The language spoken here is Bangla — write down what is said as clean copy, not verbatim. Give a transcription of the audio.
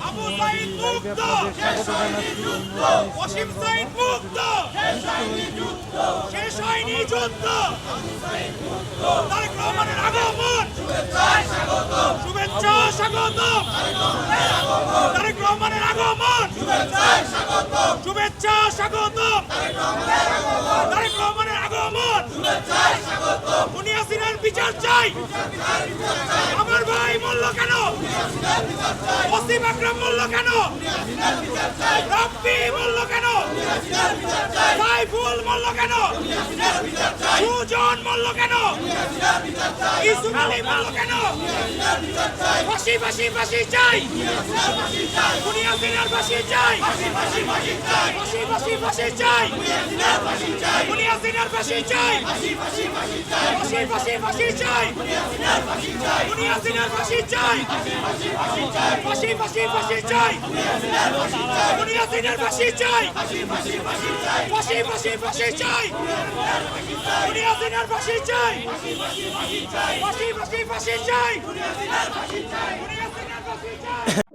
আবু সাইদ মুক্ত, ওসিম সাইদ মুক্ত, শেষ হয়নি যুদ্ধ, তারেক রহমানের আগমন, শুভেচ্ছা স্বাগতম, তারেক রহমানের আগমন, শুভেচ্ছা স্বাগতম, তারেক রহমানের আগমন, উনি হাসিনার বিচার চাই, আমার ভাই মূল্য কেন, ওসিম আকরাম মূল্য কেন, রাব্বি মূল্য কেন, সাইফুল মূল্য কেন, সুজন মূল্য কেন, ইউসুফ আলী মূল্য কেন, ফাঁসি ফাঁসি ফাঁসি চাই, উনি হাসিনার ফাঁসি চাই, ফাঁসি ফাঁসি ফাঁসি চাই, উনি হাসিনার ফাঁসি চাই, ফাঁসি ফাঁসি ফাঁসি চাই, উনি হাসিনার ফাঁসি চাই, ফাঁসি ফাঁসি ফাঁসি চাই, উনি হাসিনার ফাঁসি চাই, ফাঁসি ফাঁসি ফাঁসি চাই, উনি হাসিনার ফাঁসি চাই, ফাঁসি ফাঁসি ফাঁসি চাই, উনি হাসিনার ফাঁসি চাই।